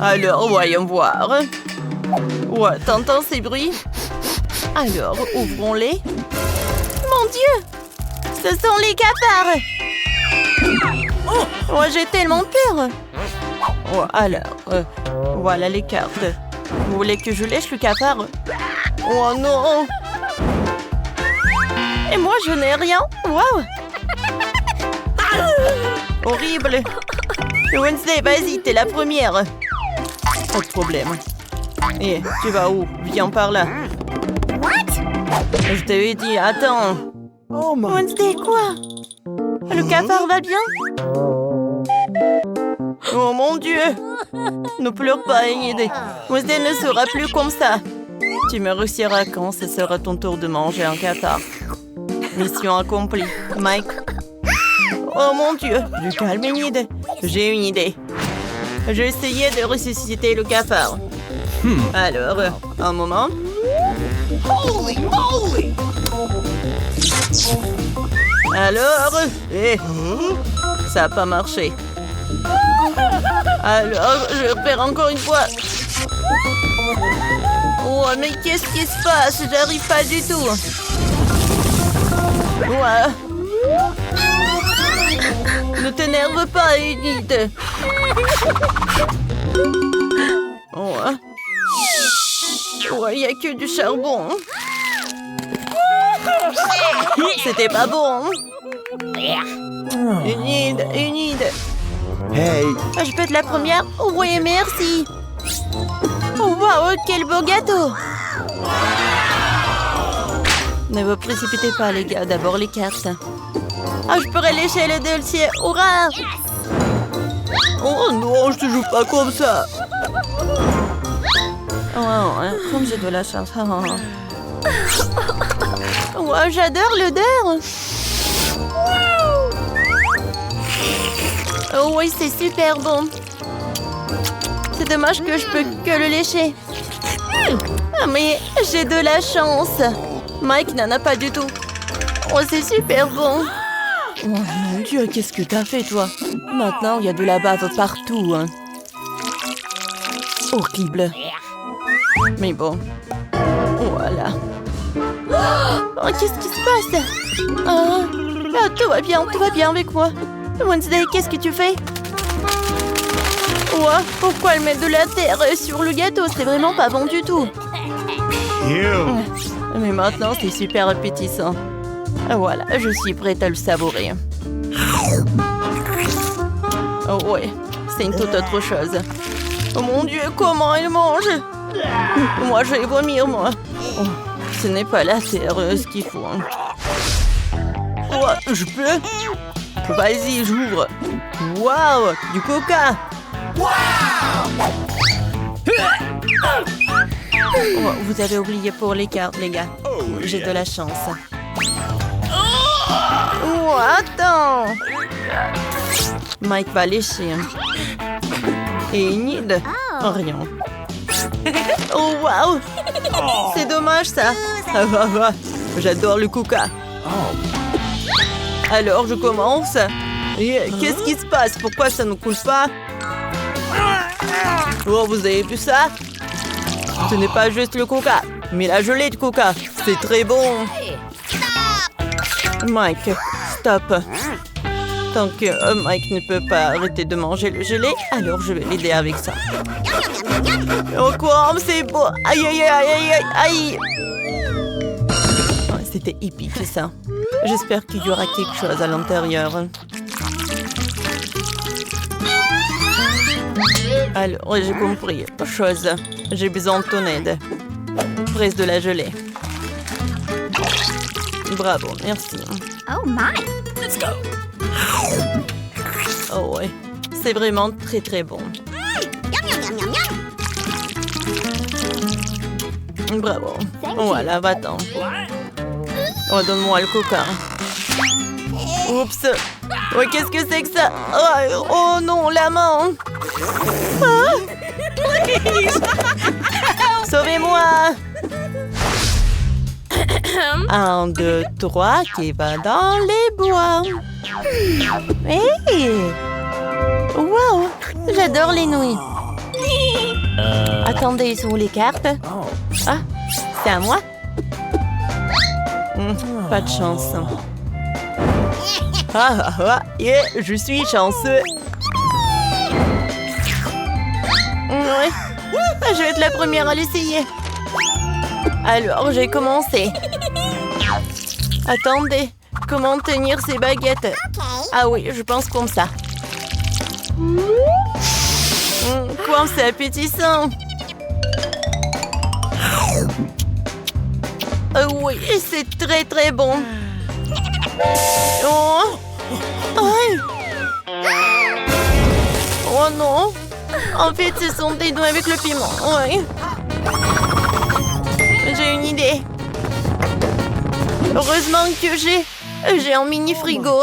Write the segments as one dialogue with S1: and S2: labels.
S1: Alors, voyons voir. Ouais, t'entends ces bruits? Alors, ouvrons-les. Mon Dieu! Ce sont les cafards! Oh, j'ai tellement peur! Oh, alors, voilà les cartes. Vous voulez que je lèche le cafard? Oh non! Et moi, je n'ai rien! Waouh! Horrible! Wednesday, vas-y, t'es la première! Pas de problème. Et tu vas où? Viens par là. Je t'avais dit, attends. Oh, Wednesday, quoi? Le cafard va bien? Oh mon Dieu! Ne pleure pas, Enid. Wednesday ne sera plus comme ça. Tu me réussiras quand ce sera ton tour de manger un cafard. Mission accomplie. Mike. Oh mon Dieu! Du calme, Enid. J'ai une idée. J'ai essayé de ressusciter le cafard. Alors, un moment.
S2: Holy moly!
S1: Alors, ça n'a pas marché. Alors, je vais faire encore une fois. Oh, mais qu'est-ce qui se passe? J'arrive pas du tout. Ouais. Ne t'énerve pas, Enid. Ouais. Ouais, il n'y a que du charbon. C'était pas bon. Enid.
S3: Hey!
S1: Je peux être la première? Oui, merci. Oh, wow, quel beau gâteau. Ne vous précipitez pas, les gars. D'abord les cartes. Ah, je pourrais lécher le dossier. Hurrah! Oh non, je te joue pas comme ça. Oh, comme j'ai de la chance. Oh, j'adore l'odeur. Oh oui, c'est super bon. C'est dommage que je peux que le lécher. Ah, mais j'ai de la chance. Mike n'en a pas du tout. Oh, c'est super bon. Oh mon Dieu, qu'est-ce que t'as fait, toi? Maintenant, il y a de la bave partout. Hein. Horrible. Mais bon. Voilà. Oh, qu'est-ce qui se passe? Ah, tout va bien avec moi. Wednesday, qu'est-ce que tu fais? Oh, pourquoi elle met de la terre sur le gâteau? C'est vraiment pas bon du tout. Mais maintenant, c'est super appétissant. Voilà, je suis prête à le savourer. Oh ouais, c'est une toute autre chose. Oh mon Dieu, comment elle mange? Moi, je vais vomir, moi. Oh, ce n'est pas la terre, ce qu'il faut. Oh, je peux? Vas-y, j'ouvre. Waouh, du coca. Oh, vous avez oublié pour les cartes, les gars. J'ai de la chance. Oh, attends. Mike va lécher. Et Enid? Rien. Oh, waouh. C'est dommage, ça. J'adore le coca. Alors, je commence. Qu'est-ce qui se passe? Pourquoi ça ne coule pas? Oh, vous avez vu ça? Ce n'est pas juste le coca, mais la gelée de coca. C'est très bon. Mike, stop. Tant que Mike ne peut pas arrêter de manger le gelé, alors je vais l'aider avec ça. Oh quoi, c'est beau. Aïe, aïe, aïe, aïe, aïe. C'était épique, ça. J'espère qu'il y aura quelque chose à l'intérieur. Alors, j'ai compris. Chose. J'ai besoin de ton aide. Presse de la gelée. Bravo, merci.
S2: Oh my! Let's go!
S1: Oh ouais, c'est vraiment très très bon. Bravo. Voilà, va-t'en. Oh, donne-moi le coca. Oups. Oh, qu'est-ce que c'est que ça? Oh non, la main. Ah. Sauvez-moi. 1, 2, 3, qui va dans les bois. Hey! Wow! J'adore les nouilles. Attendez, ils sont où les cartes? Ah, c'est à moi? Pas de chance. Yeah, je suis chanceux. Ouais. Je vais être la première à l'essayer. Alors, j'ai commencé. Attendez, comment tenir ces baguettes? Ah oui, je pense comme ça. Quoi, c'est appétissant. Oui, c'est très très bon. Oh. Aïe. Oh non. En fait, ce sont des doigts avec le piment. Oui. J'ai une idée. Heureusement que j'ai un mini frigo.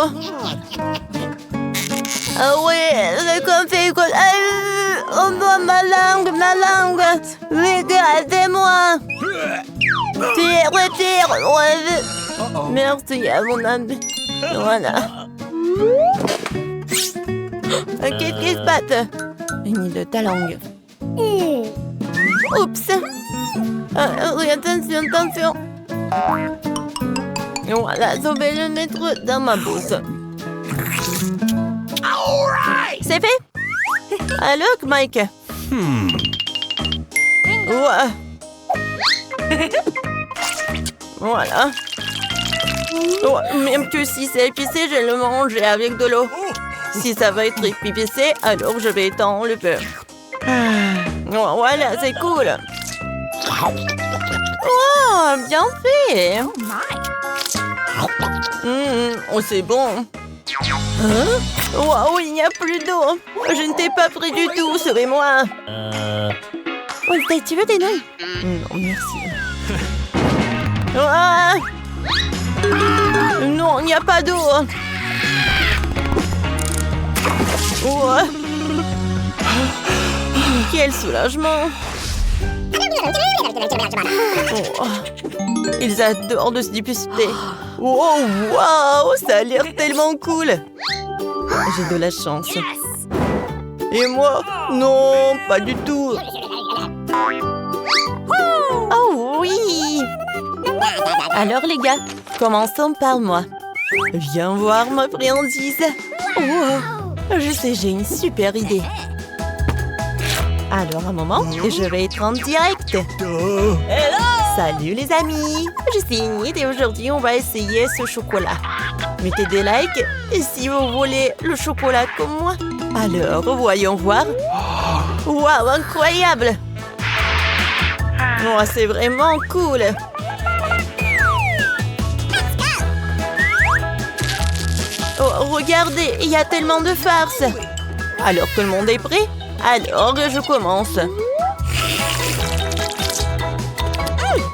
S1: Ah ouais, c'est comme fait quoi. Oh non, ma langue. Regardez-moi. Tire. Merci à mon ami. Voilà. Qu'est-ce qui se passe? Une de ta langue. Oups. Attention. Voilà, je vais le mettre dans ma bouche. C'est fait? Allô, Mike? Ouais. Voilà. Oh, même que si c'est épicé, je le mange avec de l'eau. Si ça va être épicé, alors je vais étendre le beurre. Oh, voilà, c'est cool. Oh, bien fait. Oh, c'est bon. Wow, il n'y a plus d'eau. Je ne t'ai pas pris du tout, sauvez-moi. Oh, tu veux des nouilles? Non, merci. Ah! Non, il n'y a pas d'eau. Oh. Quel soulagement. Oh. Ils adorent de se disputer. Oh, wow, ça a l'air tellement cool. J'ai de la chance. Et moi? Non, pas du tout. Oh oui. Alors les gars, commençons par moi. Viens voir ma friandise. Oh, je sais, j'ai une super idée. Alors un moment, je vais être en direct. Salut les amis, je suis Ingrid et aujourd'hui on va essayer ce chocolat. Mettez des likes si vous voulez le chocolat comme moi. Alors voyons voir. Waouh, incroyable. Oh, c'est vraiment cool. Oh, regardez, il y a tellement de farce. Alors tout le monde est prêt? Alors je commence.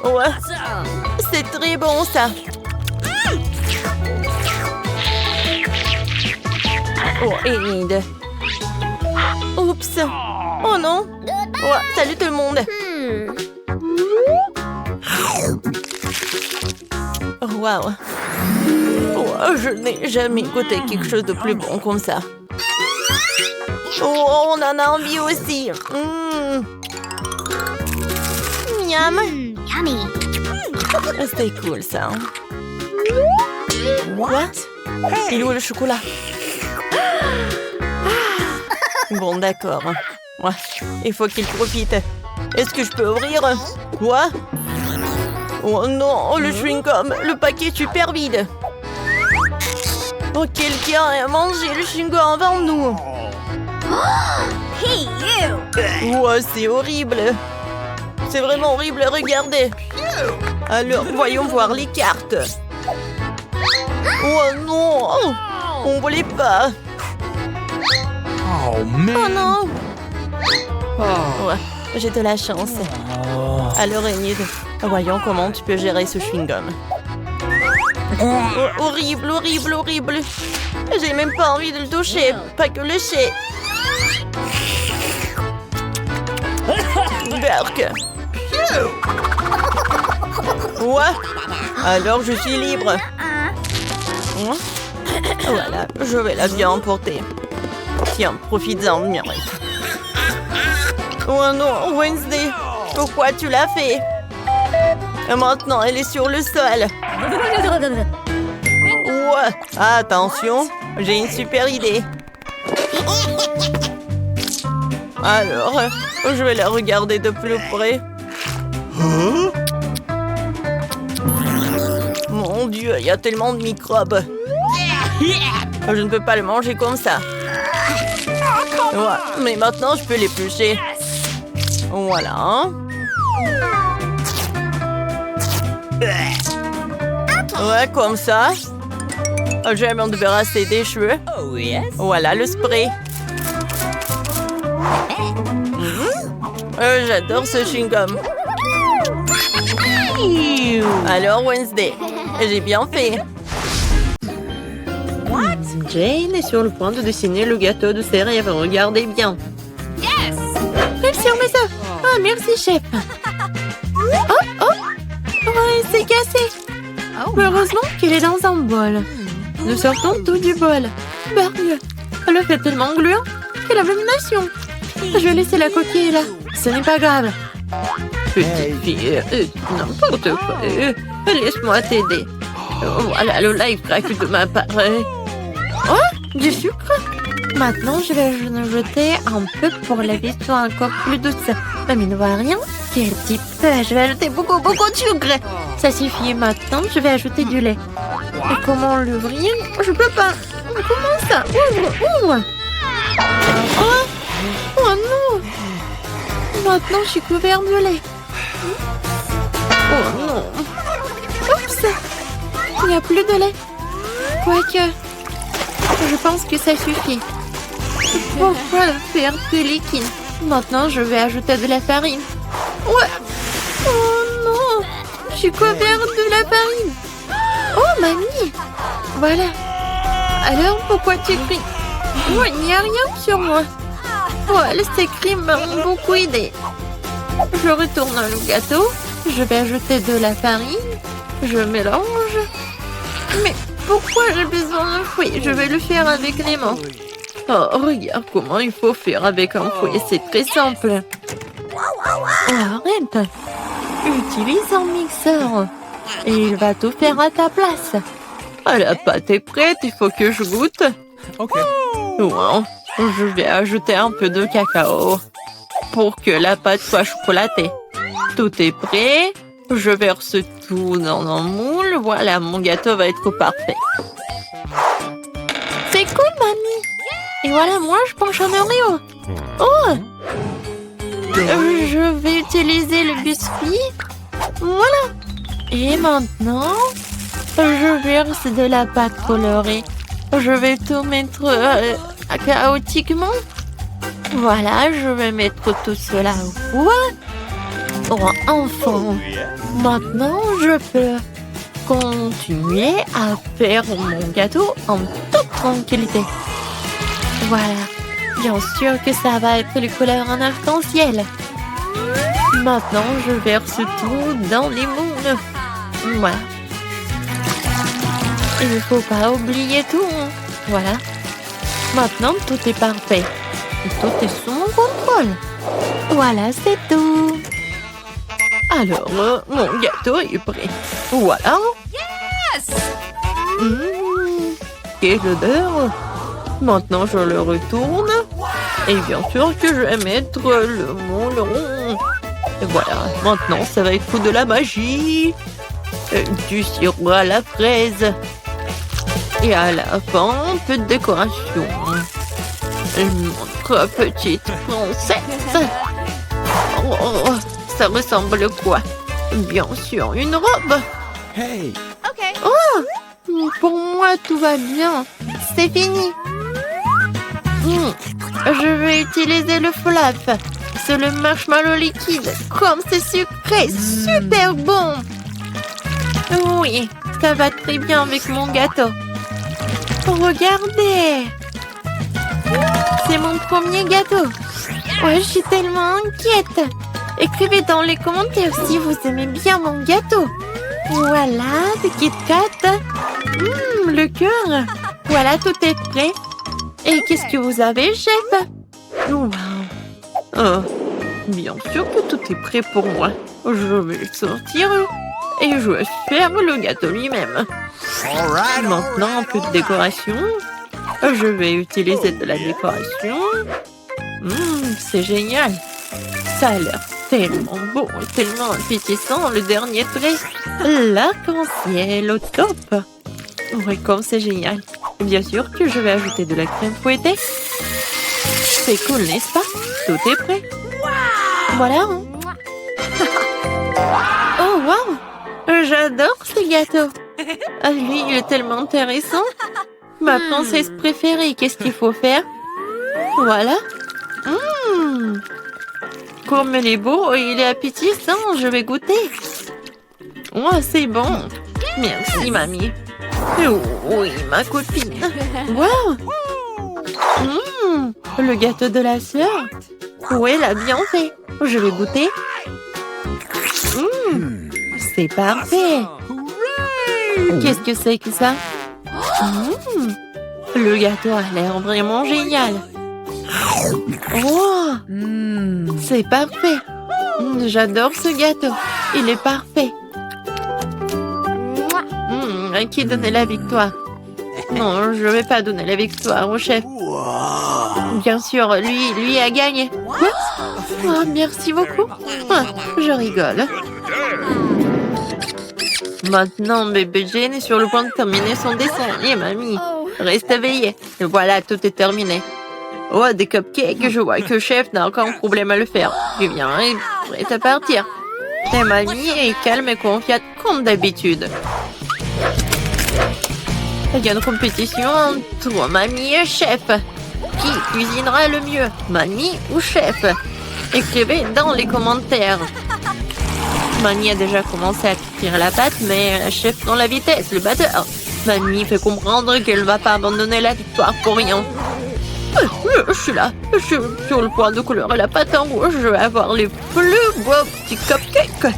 S1: Ouais, c'est très bon ça. Oh, Enid. Oups. Oh non. Ouais, salut tout le monde. Waouh. Oh, je n'ai jamais goûté quelque chose de plus bon comme ça. Oh, on en a envie aussi. Miam.
S2: Yummy.
S1: C'était cool ça. What? Il est où le chocolat? Bon, d'accord. Ouais, il faut qu'il profite. Est-ce que je peux ouvrir? Quoi? Oh non, le chewing-gum, le paquet est super vide. Oh, quelqu'un a mangé le chewing-gum avant nous.
S2: Hey, you.
S1: Oh, c'est horrible. C'est vraiment horrible, regardez. Alors, voyons voir les cartes. Oh non, on voulait pas.
S3: Oh, man.
S1: Oh non. Ouais, j'ai de la chance. Alors, Enid, voyons comment tu peux gérer ce chewing-gum. Oh, horrible, horrible, horrible. J'ai même pas envie de le toucher, pas que le lécher. Berk. Ouais. Alors je suis libre. Voilà, je vais la bien emporter. Tiens, profites-en, Mireille. Oh non, Wednesday, pourquoi tu l'as fait? Et maintenant, elle est sur le sol. Ouais. Attention, j'ai une super idée. Alors, je vais la regarder de plus près. Mon Dieu, il y a tellement de microbes. Je ne peux pas le manger comme ça. Ouais, mais maintenant, je peux l'éplucher. Voilà. Ouais, comme ça. Je vais m'en débarrasser des cheveux. Voilà le spray. J'adore ce chewing-gum. Alors, Wednesday, j'ai bien fait. Jane est sur le point de dessiner le gâteau de ses rêves. Regardez bien. Réussir mes œufs. Ah, merci, chef. Oh, c'est cassé. Heureusement qu'il est dans un bol. Nous sortons tout du bol. Bargue. Le fait tellement gluant qu'elle a l'abomination. Je vais laisser la coquille là. Ce n'est pas grave. Petite fille, n'importe quoi. Laisse-moi t'aider. Voilà le live crack de ma part. Oh, du sucre. Maintenant, je vais en jeter un peu pour la vie soit encore plus douce. Mamie ne voit rien. Quel type. Je vais ajouter beaucoup de sucre. Ça suffit. Maintenant, je vais ajouter du lait. Et comment l'ouvrir? Je peux pas. Comment ça? Ouvre. Oh non. Maintenant, je suis couvert de lait. Oh non. Oups. Il n'y a plus de lait. Quoique, je pense que ça suffit. Pourquoi le faire plus liquide? Maintenant, je vais ajouter de la farine. Ouais. Oh non. Je suis couvert de la farine. Oh, mamie. Voilà. Alors, pourquoi tu cries? Oh, il n'y a rien sur moi. Ouais, ces crimes m'ont beaucoup aidé. Je retourne le gâteau. Je vais ajouter de la farine. Je mélange. Mais pourquoi j'ai besoin d'un fouet? Je vais le faire avec les mains. Oh, regarde comment il faut faire avec un fouet. C'est très simple. Oh, arrête. Utilise un mixeur. Et il va tout faire à ta place. Ah, la pâte est prête. Il faut que je goûte.
S3: Ok.
S1: Wow. Je vais ajouter un peu de cacao pour que la pâte soit chocolatée. Tout est prêt. Je verse tout dans un moule. Voilà, mon gâteau va être parfait. C'est cool, mamie. Et voilà, moi, je penche un Oreo. Oh! Je vais utiliser le biscuit. Voilà. Et maintenant, je verse de la pâte colorée. Je vais tout mettre chaotiquement. Voilà, je vais mettre tout cela au four. Oh, enfin. Maintenant, je peux continuer à faire mon gâteau en toute tranquillité. Voilà. Bien sûr que ça va être les couleurs en arc-en-ciel. Maintenant, je verse tout dans les moules. Voilà. Il ne faut pas oublier tout. Voilà. Maintenant, tout est parfait. Tout est sous mon contrôle. Voilà, c'est tout. Alors, mon gâteau est prêt. Voilà. Yes! Quelle odeur! Maintenant, je le retourne. Et bien sûr que je vais mettre le moule rond. Et voilà. Maintenant, ça va être de la magie. Du sirop à la fraise. Et à la fin, un peu de décoration. Notre petite princesse. Oh, ça ressemble à quoi? Bien sûr, une robe.
S3: Hey.
S1: Oh, pour moi, tout va bien. C'est fini. Je vais utiliser le flap. C'est le marshmallow liquide. Comme c'est sucré, super bon. Oui, ça va très bien avec mon gâteau. Regardez. C'est mon premier gâteau. Ouais, je suis tellement inquiète. Écrivez dans les commentaires si vous aimez bien mon gâteau. Voilà, le Kit Kat. Le cœur. Voilà, tout est prêt. Et qu'est-ce que vous avez, chef? Wow. Oh, Bien sûr que tout est prêt pour moi. Je vais sortir et je vais faire le gâteau lui-même. Maintenant, un peu de décoration. Je vais utiliser de la décoration. C'est génial. Ça a l'air tellement beau et tellement appétissant. Le dernier trait. L'arc-en-ciel au top. Oui, comme c'est génial. Bien sûr que je vais ajouter de la crème fouettée. C'est cool, n'est-ce pas? Tout est prêt. Voilà. Oh, wow! J'adore ce gâteau. Ah, lui, il est tellement intéressant. Ma princesse préférée, qu'est-ce qu'il faut faire? Voilà. Comme il est beau et il est appétissant, je vais goûter. Oh, c'est bon. Merci, mamie. Oh, oui, ma copine. Wow! Le gâteau de la sœur. Oui, elle a bien fait. Je vais goûter. C'est parfait. Qu'est-ce que c'est que ça? Le gâteau a l'air vraiment génial. Oh, c'est parfait. J'adore ce gâteau. Il est parfait. Qui donnait la victoire? Non, je ne vais pas donner la victoire au chef. Bien sûr, lui a gagné. Quoi? Oh, merci beaucoup. Ah, je rigole. Maintenant, bébé Jane est sur le point de terminer son dessin. Et mamie, reste éveillée. Et voilà, tout est terminé. Oh, des cupcakes. Je vois que le chef n'a aucun problème à le faire. Tu viens et prête à partir. Et mamie est calme et confiante comme d'habitude. Il y a une compétition entre mamie et chef. Qui cuisinera le mieux, mamie ou chef? Écrivez dans les commentaires. Mamie a déjà commencé à cuire la pâte, mais chef dans la vitesse, le batteur. Mamie fait comprendre qu'elle ne va pas abandonner la victoire pour rien. Je suis là. Je suis sur le point de colorer la pâte en rouge. Je vais avoir les plus beaux petits cupcakes.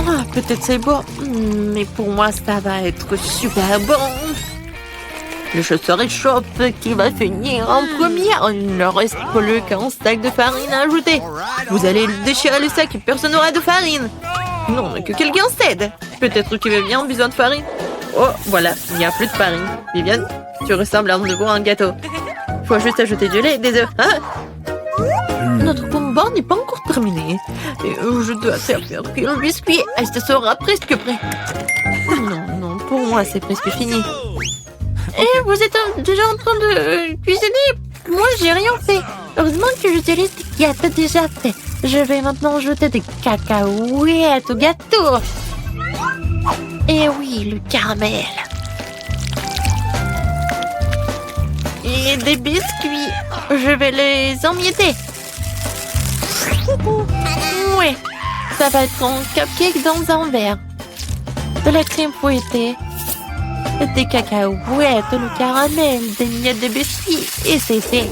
S1: Ah, peut-être c'est beau, mais pour moi, ça va être super bon. Le chasseur échauffe qui va finir en première. Il ne reste plus qu'un sac de farine à ajouter. Vous allez déchirer le sac et personne n'aura de farine. Non, mais que quelqu'un cède. Peut-être que Viviane a besoin de farine. Oh, voilà, il n'y a plus de farine. Viviane, tu ressembles à un gâteau. Faut juste ajouter du lait et des œufs. Hein? Notre combat n'est pas encore terminé. Et je dois servir le biscuit. Ce sera presque prêt. Non, pour moi, c'est presque fini. Et vous êtes déjà en train de cuisiner? Moi, j'ai rien fait. Heureusement que j'utilise ce qui a été déjà fait. Je vais maintenant ajouter des cacahuètes au gâteau. Et oui, le caramel. Et des biscuits. Je vais les emietter. Oui, ça va être un cupcake dans un verre. De la crème fouettée. Des cacahuètes, le caramel, des miettes de biscuits. Et c'est fait.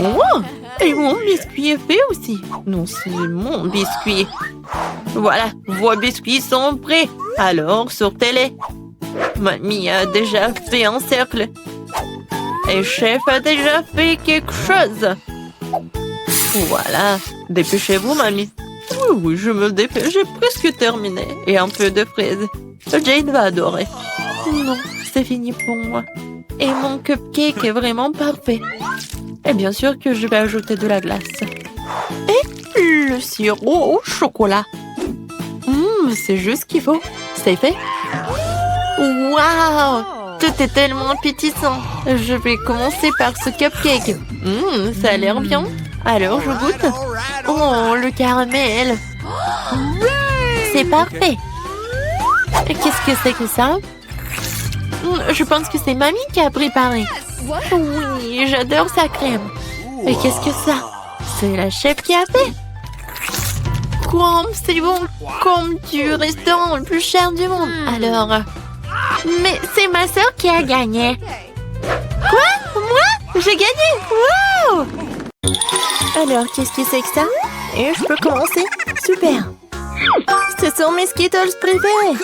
S1: Oh, et mon biscuit est fait aussi. Non, c'est mon biscuit. Voilà, vos biscuits sont prêts. Alors, sortez-les. Mamie a déjà fait un cercle. Et chef a déjà fait quelque chose. Voilà, dépêchez-vous, mamie. Oui, je me dépêche, j'ai presque terminé. Et un peu de fraises. Jane va adorer. Non, c'est fini pour moi. Et mon cupcake est vraiment parfait. Et bien sûr que je vais ajouter de la glace. Et le sirop au chocolat. C'est juste ce qu'il faut. C'est fait. Waouh! Tout est tellement appétissant. Je vais commencer par ce cupcake. Ça a l'air bien. Alors, je goûte. Oh, le caramel. C'est parfait. Qu'est-ce que c'est que ça? Je pense que c'est mamie qui a préparé. Oui, j'adore sa crème. Et qu'est-ce que ça? C'est la chef qui a fait. Quoi? C'est bon, comme du restaurant le plus cher du monde. Alors... Mais c'est ma sœur qui a gagné. Quoi? Moi? J'ai gagné? Wow! Alors, qu'est-ce que c'est que ça? Et je peux commencer? Super! Ce sont mes Skittles préférés!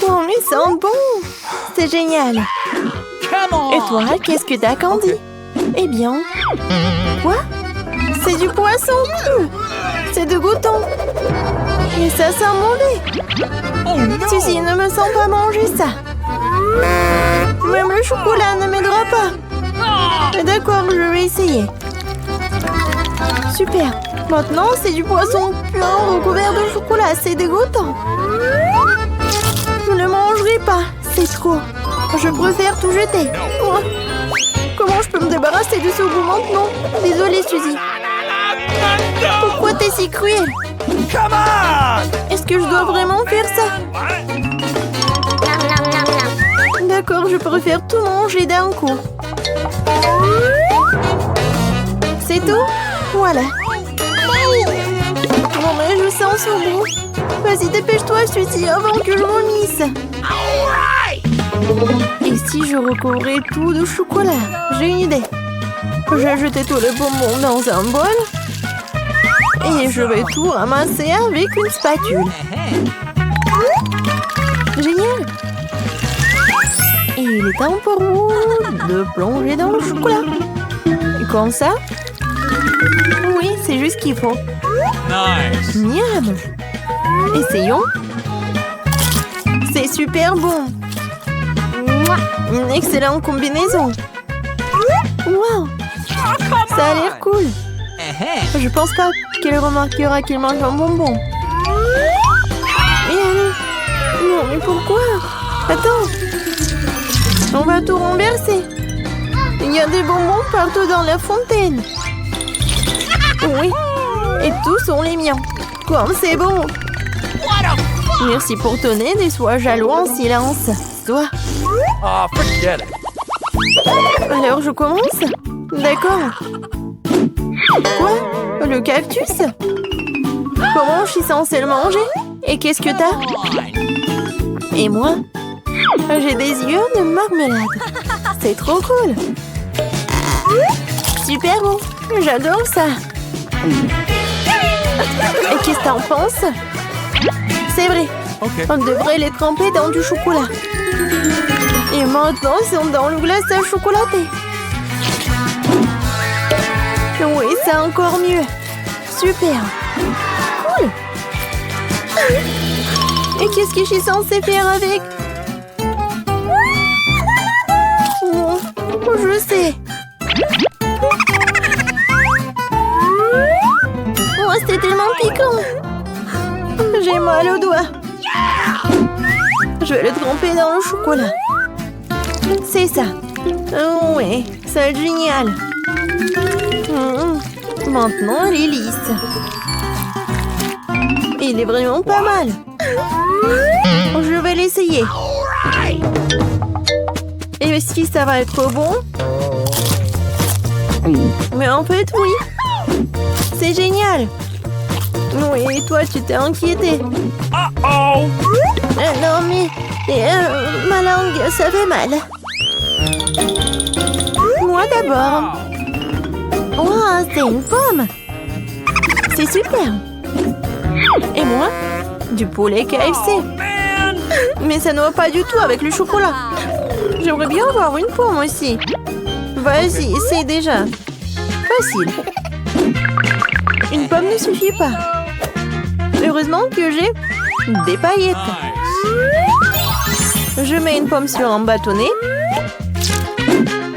S1: Oh, mais ils sont bons! C'est génial! Et toi, qu'est-ce que t'as, Candy? Eh bien... Quoi? C'est du poisson cru. C'est dégoûtant. Et ça sent mauvais. Suzy, ne me sens pas manger ça. Même le chocolat ne m'aidera pas. D'accord, je vais essayer. Super. Maintenant, c'est du poisson plein recouvert de chocolat. C'est dégoûtant. Je ne mangerai pas. C'est trop. Je préfère tout jeter. Oh. Comment je peux me débarrasser de ce goût maintenant? Désolée, Suzy. Pourquoi t'es si cruelle? Est-ce que je dois vraiment faire ça? D'accord, je préfère tout manger d'un coup. C'est tout? Voilà. Bon, mais je sens son goût. Vas-y, dépêche-toi, Suzy, avant que je vomisse. Et si je recouvrais tout de chocolat? J'ai une idée. J'ai jeté tous les bonbons dans un bol. Et je vais tout ramasser avec une spatule. Génial! Et il est temps pour vous de plonger dans le chocolat. Comme ça? Oui, c'est juste ce qu'il faut.
S4: Nice.
S1: Miam! Essayons. C'est super bon. Une excellente combinaison. Wow! Ça a l'air cool. Je pense pas qu'elle remarquera qu'il mange un bonbon. Et allez. Non, mais pourquoi? Attends. On va tout renverser. Il y a des bonbons partout dans la fontaine. Oui. Et tous sont les miens. Comme c'est bon. Merci pour ton aide et sois jaloux en silence. Toi.
S4: Oh, forget it.
S1: Alors je commence? D'accord. Quoi? Le cactus? Comment je suis censée le manger? Et qu'est-ce que t'as? Et moi? J'ai des yeux de marmelade. C'est trop cool. Super bon. J'adore ça. Et qu'est-ce que t'en penses? C'est vrai. On devrait les tremper dans du chocolat. Et maintenant, ils sont dans le glaçage chocolaté. Oui, c'est encore mieux. Super. Cool. Et qu'est-ce que je suis censée faire avec? Oh, je sais. Oh, c'était tellement piquant. J'ai mal au doigt. Je vais le tremper dans le chocolat. C'est ça. Oh, oui, c'est génial. Maintenant, elle est lisse. Il est vraiment pas mal. Je vais l'essayer. Et si ça va être bon? Mais en fait, oui. C'est génial. Oui, toi, tu t'es inquiété. Non, mais ma langue, ça fait mal. Moi d'abord. Wow, c'est une pomme. C'est super. Et moi, du poulet KFC. Mais ça ne va pas du tout avec le chocolat. J'aimerais bien avoir une pomme aussi. Vas-y, essaye déjà. Facile. Une pomme ne suffit pas. Heureusement que j'ai des paillettes. Je mets une pomme sur un bâtonnet.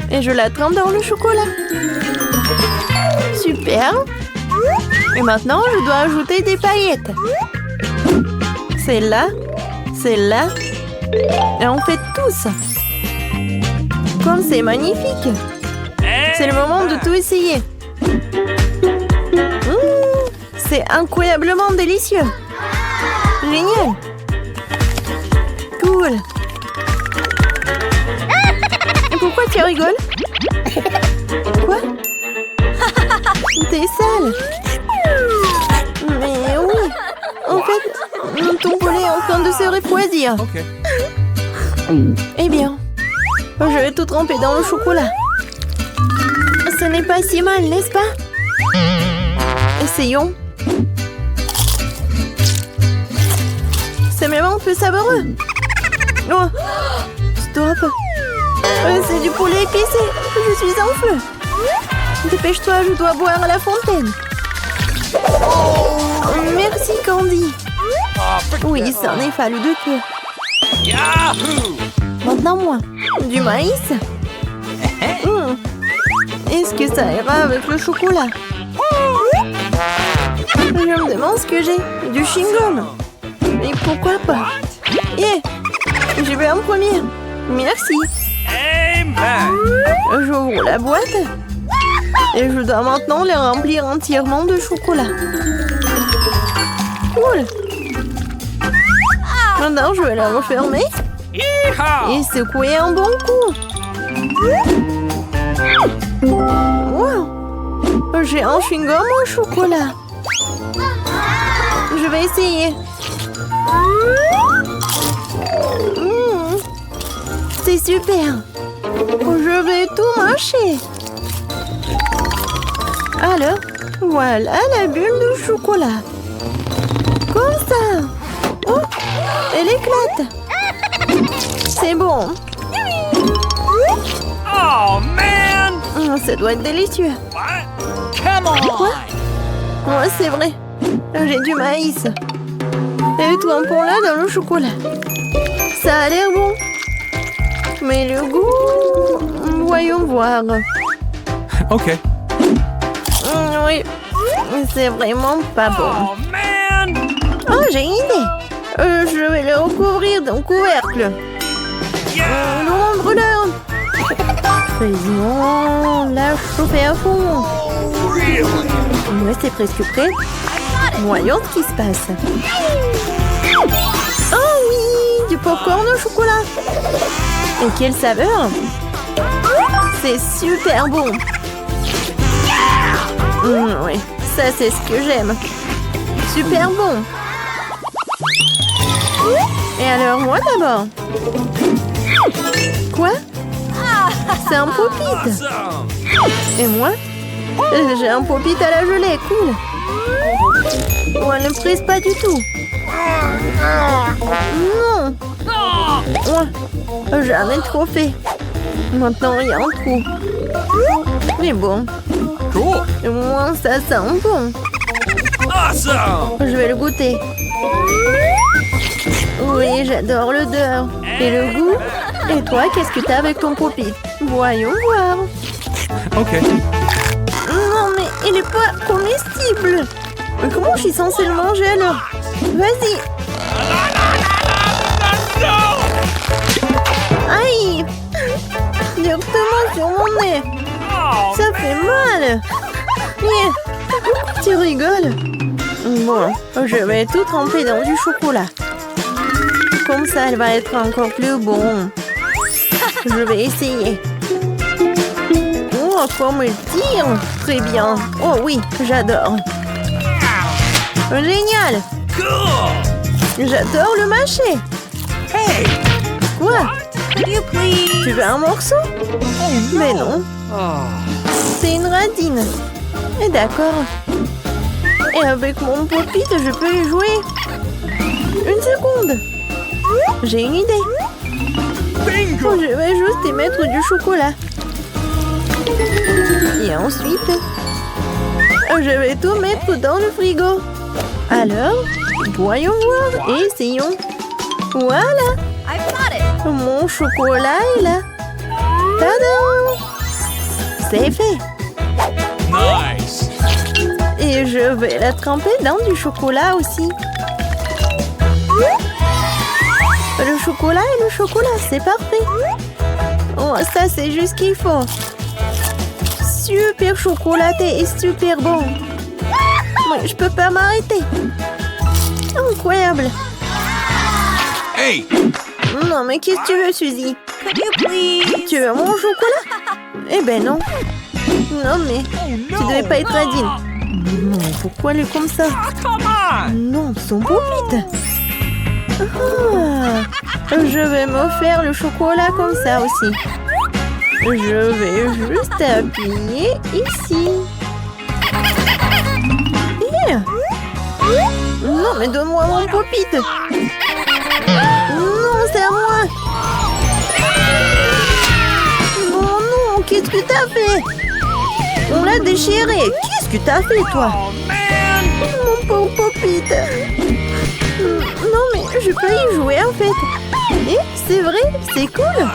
S1: Et je la trempe dans le chocolat. Super. Et maintenant, je dois ajouter des paillettes. Celle-là. Celle-là. Et on fait tous. Comme c'est magnifique. C'est le moment de tout essayer. C'est incroyablement délicieux. Génial. Cool. Et pourquoi tu rigoles? Quoi? T'es sale. Mais oui. En fait, ton poulet est en train de se refroidir. Eh bien, je vais tout tremper dans le chocolat. Ce n'est pas si mal, n'est-ce pas? Essayons. C'est même un peu savoureux. Oh, stop. C'est du poulet épicé. Je suis en feu. Dépêche-toi, je dois boire à la fontaine. Merci, Candy. Oui, ça en est fallu de peu.
S4: Yahoo!
S1: Maintenant, moi. Du maïs. Est-ce que ça ira avec le chocolat? Je me demande ce que j'ai. Du chewing-gum. Mais pourquoi pas? Yeah. Je vais en premier. Merci.
S4: Amen!
S1: J'ouvre la boîte. Et je dois maintenant les remplir entièrement de chocolat. Cool. Maintenant, je vais la refermer
S4: Yeehaw!
S1: et secouer un bon coup. Wow. J'ai un chewing-gum au chocolat. Je vais essayer. C'est super. Je vais tout mâcher. Alors, voilà la bulle de chocolat. Comme ça. Oh, elle éclate. C'est bon.
S4: Oh, man!
S1: Ça doit être délicieux.
S4: What? Come on!
S1: Quoi? Ouais, c'est vrai. J'ai du maïs. Et trempons-la dans le chocolat. Ça a l'air bon. Mais le goût... Voyons voir.
S4: Okay.
S1: Oui, c'est vraiment pas bon.
S4: Oh, man!
S1: Oh, j'ai une idée. Je vais le recouvrir d'un couvercle.
S4: Yeah!
S1: Le brûleur. Faisons la chauffer à fond.
S4: Really?
S1: Ouais, c'est presque prêt. Voyons ce qui se passe. Oh oui, du popcorn au chocolat. Et quelle saveur! C'est super bon. Oui, ça c'est ce que j'aime. Super bon. Et alors moi d'abord. Quoi? C'est un pop-it.
S4: Awesome!
S1: Et moi? J'ai un pop-it à la gelée, cool. Oh, elle ne prise pas du tout. Non. Ouais, jamais trop fait. Maintenant, il y a un trou. Mais bon,
S4: Cool!
S1: au moins ça sent bon.
S4: Awesome!
S1: Je vais le goûter. Oui, j'adore l'odeur. Et le goût? Et toi, qu'est-ce que t'as avec ton pop-it? Voyons voir.
S4: Okay.
S1: Non, mais il est pas comestible. Mais comment je suis censée le manger alors? Vas-y. Aïe! Directement sur mon nez.
S4: Oh,
S1: Ça fait mal. Yeah. Tu rigoles? Bon, je vais tout tremper dans du chocolat. Comme ça, elle va être encore plus bon. Je vais essayer. Oh, comme il tire! Très bien. Oh oui, j'adore. Génial!
S4: cool!
S1: J'adore le mâcher.
S4: Hey!
S1: Quoi?
S2: You please.
S1: Tu veux un morceau? Mais non,
S4: Oh.
S1: c'est une radine. Et d'accord. Et avec mon pop-it, je peux y jouer. Une seconde. J'ai une idée.
S4: Bingo!
S1: Je vais juste y mettre du chocolat. Et ensuite, je vais tout mettre dans le frigo. Alors, voyons voir et essayons. Voilà,
S2: I've got it.
S1: mon chocolat est là. Tadam! C'est fait.
S4: Nice!
S1: Et je vais la tremper dans du chocolat aussi. Le chocolat et le chocolat, c'est parfait. Oh, ça, c'est juste ce qu'il faut. Super chocolaté et super bon. Oui, je peux pas m'arrêter. Incroyable.
S4: Hey!
S1: Non, mais qu'est-ce que tu veux, Suzy?
S2: Could you please?
S1: Tu veux mon chocolat? Eh ben non. Non, mais tu devais pas être radine. Non, pourquoi elle est comme ça?
S4: Come on!
S1: Non, son pop-it. Ah, je vais me faire le chocolat comme ça aussi. Je vais juste appuyer ici. Yeah. Non, mais donne-moi mon pop-it. Non, c'est à moi. Non, non, qu'est-ce que t'as fait?
S2: On l'a déchiré. Qu'est-ce que t'as fait, toi?
S4: Oh, man!
S2: Mon pauvre Popite. Non, mais je peux y jouer, en fait. Et c'est vrai, c'est cool.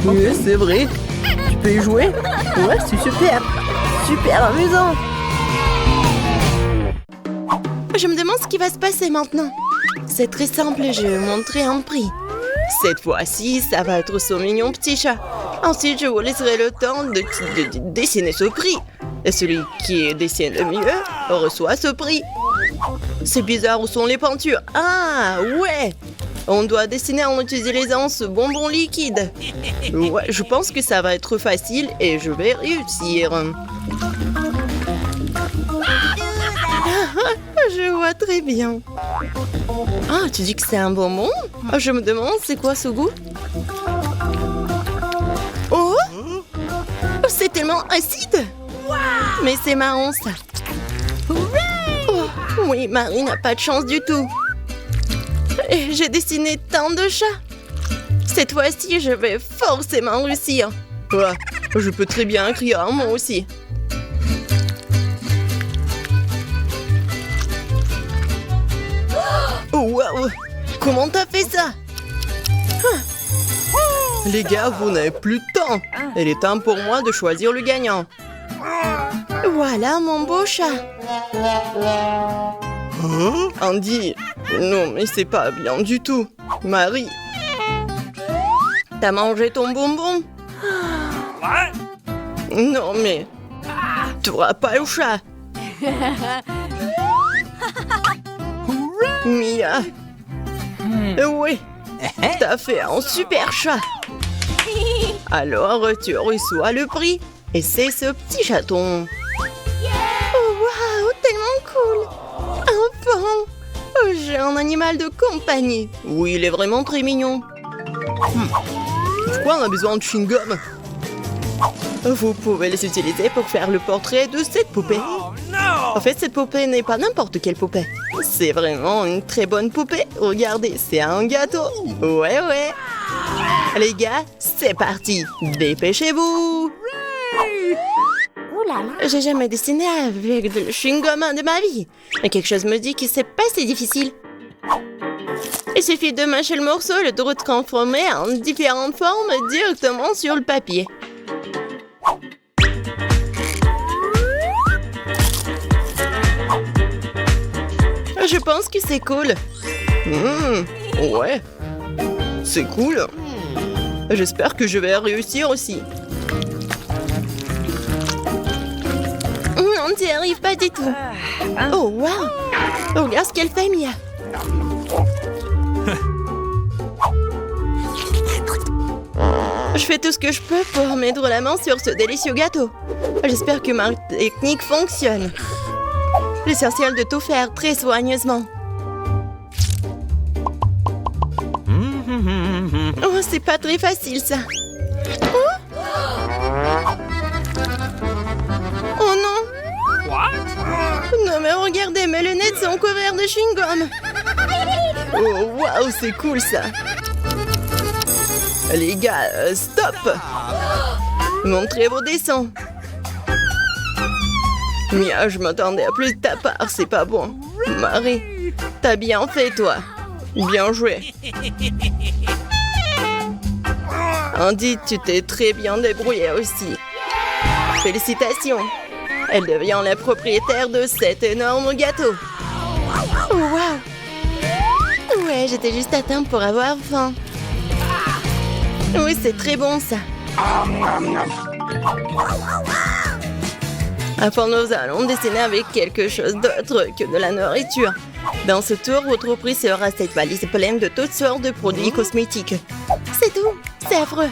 S3: Oui, c'est vrai. Tu peux y jouer?
S2: Ouais, c'est super. Super amusant.
S1: Je me demande ce qui va se passer maintenant. C'est très simple, je vais vous montrer un prix. Cette fois-ci, ça va être ce mignon petit chat. Ensuite, je vous laisserai le temps de dessiner ce prix. Et celui qui dessine le mieux reçoit ce prix. C'est bizarre, où sont les peintures? Ah, ouais! On doit dessiner en utilisant ce bonbon liquide. Ouais, je pense que ça va être facile et je vais réussir. Je vois très bien. Ah, tu dis que c'est un bonbon? Je me demande, c'est quoi ce goût? Oh! C'est tellement acide! Mais c'est marrant, ça. Oh, oui, Marie n'a pas de chance du tout. Et j'ai dessiné tant de chats. Cette fois-ci, je vais forcément réussir. Ouais, je peux très bien écrire un mot aussi. Wow! Comment t'as fait ça? Les gars, vous n'avez plus de temps. Il est temps pour moi de choisir le gagnant. Voilà mon beau chat. Andy, non mais c'est pas bien du tout. Marie, t'as mangé ton bonbon? Non mais, t'auras pas le chat. Mia. Oui, t'as fait un super chat. Alors, tu reçois le prix. Et c'est ce petit chaton. Oh, waouh, tellement cool. Enfin, j'ai un animal de compagnie. Oui, il est vraiment très mignon. Je crois qu'on a besoin de chewing-gum. Vous pouvez les utiliser pour faire le portrait de cette poupée.
S4: Oh, no!
S1: En fait, cette poupée n'est pas n'importe quelle poupée. C'est vraiment une très bonne poupée. Regardez, c'est un gâteau. Ouais, ouais. Les gars, c'est parti. Dépêchez-vous. J'ai jamais dessiné avec de chewing-gum de ma vie. Mais quelque chose me dit que c'est pas si difficile. Il suffit de mâcher le morceau et de le transformer en différentes formes directement sur le papier. Je pense que c'est cool. Ouais. C'est cool. J'espère que je vais réussir aussi. On n'y arrive pas du tout. Oh, wow. Regarde ce qu'elle fait, Mia. Je fais tout ce que je peux pour mettre la main sur ce délicieux gâteau. J'espère que ma technique fonctionne. L'essentiel de tout faire très soigneusement. Oh, c'est pas très facile, ça. Oh non!
S4: What?
S1: Non, mais regardez, mes lunettes sont couvertes de chewing-gum. Oh, waouh, c'est cool, ça. Les gars, stop! Montrez vos dessins. Mia, je m'attendais à plus de ta part, c'est pas bon. Marie, t'as bien fait, toi. Bien joué. Andy, tu t'es très bien débrouillé aussi. Félicitations. Elle devient la propriétaire de cet énorme gâteau. Oh, waouh. Ouais, j'étais juste à temps pour avoir faim. Oui, c'est très bon, ça. Enfin, nous allons dessiner avec quelque chose d'autre que de la nourriture. Dans ce tour, votre prix sera cette valise pleine de toutes sortes de produits cosmétiques. C'est tout. C'est affreux.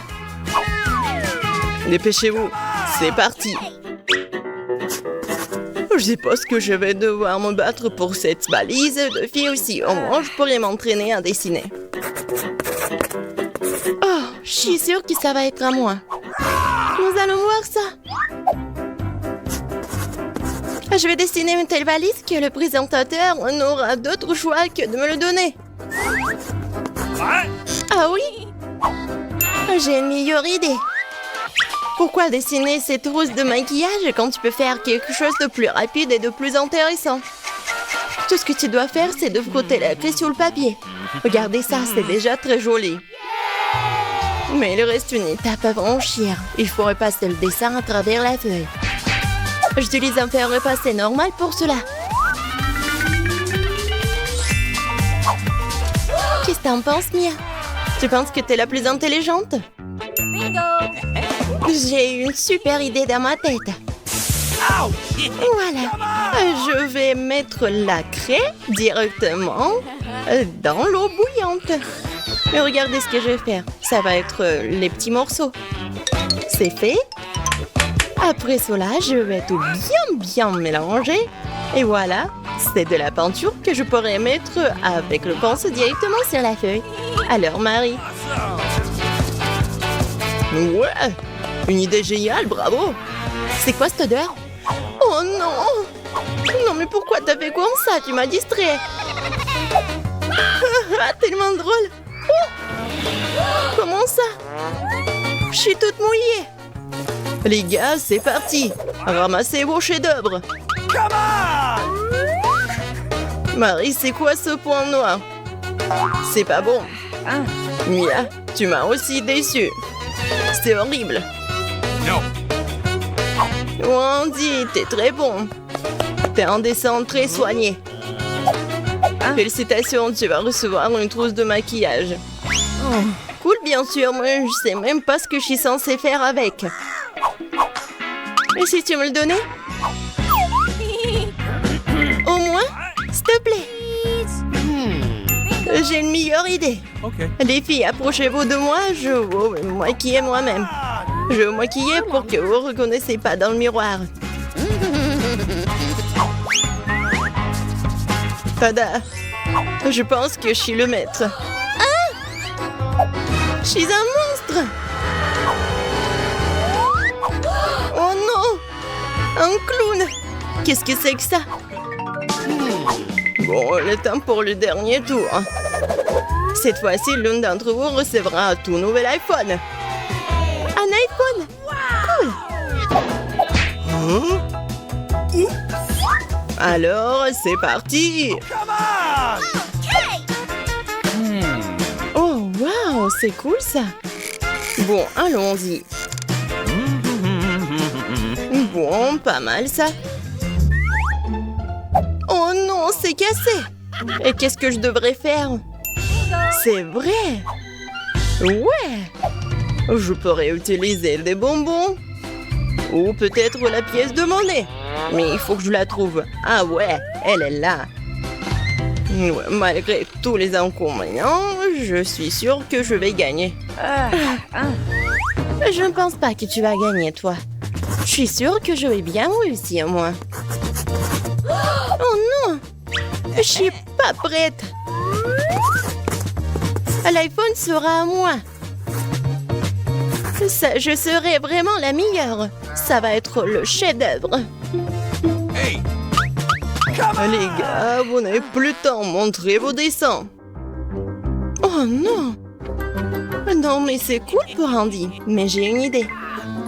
S1: Dépêchez-vous. C'est parti. Je suppose que je vais devoir me battre pour cette valise de filles aussi. Au moins, je pourrai m'entraîner à dessiner. Oh, je suis sûre que ça va être à moi. Nous allons voir ça. Je vais dessiner une telle valise que le présentateur n'aura d'autre choix que de me le donner.
S4: What?
S1: Ah oui? J'ai une meilleure idée.
S2: Pourquoi dessiner ces trousses de maquillage quand tu peux faire quelque chose de plus rapide et de plus intéressant? Tout ce que tu dois faire, c'est de frotter la craie sur le papier. Regardez ça, c'est déjà très joli. Mais il reste une étape à franchir. Il faut repasser le dessin à travers la feuille. J'utilise un fer repassé normal pour cela. Qu'est-ce que t'en penses, Mia? Tu penses que t'es la plus intelligente? J'ai une super idée dans ma tête. Voilà. Je vais mettre la craie directement dans l'eau bouillante. Mais regardez ce que je vais faire. Ça va être les petits morceaux. C'est fait. Après cela, je vais tout bien mélanger. Et voilà, c'est de la peinture que je pourrais mettre avec le pinceau directement sur la feuille. Alors, Marie.
S3: Ouais, une idée géniale, bravo.
S2: C'est quoi cette odeur? Oh non! Non, mais pourquoi t'as fait comme ça? Tu m'as distrait. Tellement drôle. Oh! Comment ça? Je suis toute mouillée.
S3: Les gars, c'est parti. Ramassez vos chefs-d'œuvre.
S4: Come on!
S3: Marie, c'est quoi ce point noir? C'est pas bon. Mia, tu m'as aussi déçue. C'est horrible.
S4: No.
S3: Andy, t'es très bon. T'es un dessin très soigné. Félicitations, tu vas recevoir une trousse de maquillage. Cool, bien sûr, mais je sais même pas ce que je suis censée faire avec.
S2: Et si tu me le donnais? Au moins, s'il te plaît.
S3: J'ai une meilleure idée.
S4: Okay.
S3: Les filles, approchez-vous de moi, je vais me maquiller moi-même. Je vais me maquiller pour que vous ne reconnaissiez pas dans le miroir. Tada! Je pense que je suis le maître.
S2: Ah! Je suis un monstre!
S3: Oh non! Un clown! Qu'est-ce que c'est que ça? Bon, le temps pour le dernier tour. Cette fois-ci, l'une d'entre vous recevra un tout nouvel iPhone.
S2: Un iPhone! Cool!
S3: Alors, c'est parti!
S4: Come on!
S3: Oh, waouh, c'est cool ça! Bon, allons-y. Bon, pas mal ça. Oh non, c'est cassé! Et qu'est-ce que je devrais faire? C'est vrai! Ouais! Je pourrais utiliser des bonbons. Ou peut-être la pièce de monnaie. Mais il faut que je la trouve. Ah ouais, elle est là. Ouais, malgré tous les inconvénients, je suis sûre que je vais gagner.
S2: Je ne pense pas que tu vas gagner, toi. Je suis sûre que je vais bien réussir, moi. Oh non! Je suis pas prête. L'iPhone sera à moi. Ça, je serai vraiment la meilleure. Ça va être le chef-d'œuvre.
S4: Hey! Come on!
S3: Les gars, vous n'avez plus le temps. Montrez vos dessins.
S2: Oh non!
S3: Non, mais c'est cool pour Andy. Mais j'ai une idée.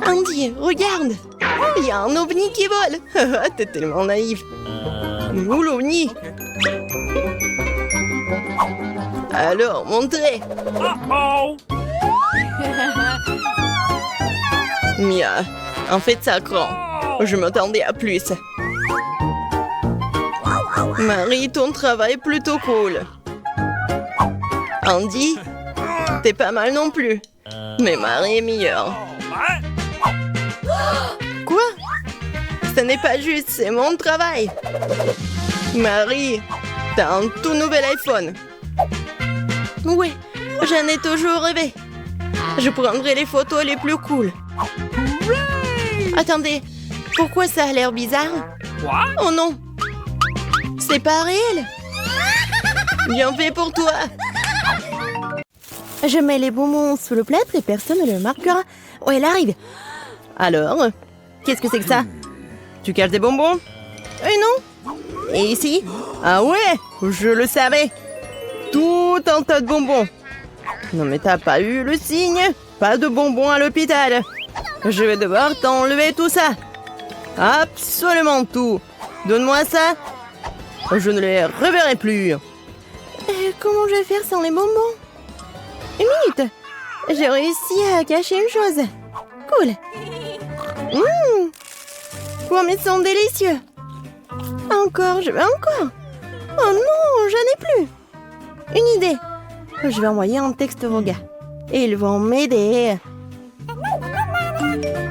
S2: Andy, regarde!
S3: Il y a un ovni qui vole. T'es tellement naïf. Où l'ovni? Alors, montrez.
S4: Uh-oh!
S3: Mia, en fait, ça craint. Je m'attendais à plus. Marie, ton travail est plutôt cool. Andy, t'es pas mal non plus. Mais Marie est meilleure. Quoi? Ce n'est pas juste, c'est mon travail. Marie, t'as un tout nouvel iPhone.
S2: Oui, j'en ai toujours rêvé.
S3: Je prendrai les photos les plus cool.
S2: Attendez, pourquoi ça a l'air bizarre?
S4: What?
S2: Oh non! C'est pas réel!
S3: Bien fait pour toi.
S2: Je mets les bonbons sous le plâtre et personne ne le marquera. Oh, elle arrive!
S3: Alors,
S2: Qu'est-ce que c'est que ça?
S3: tu caches des bonbons?
S2: Non!
S3: Et ici? Ah ouais, je le savais. Tout un tas de bonbons. Non mais t'as pas eu le signe? Pas de bonbons à l'hôpital. Je vais devoir t'enlever tout ça. Absolument tout. Donne-moi ça. Je ne les reverrai plus.
S2: Comment je vais faire sans les bonbons? Une minute. J'ai réussi à cacher une chose. Cool. Oh, mais ils sont délicieux. Encore, je veux encore. Oh non, j'en ai plus. Une idée. Je vais envoyer un texte aux gars. Et ils vont m'aider.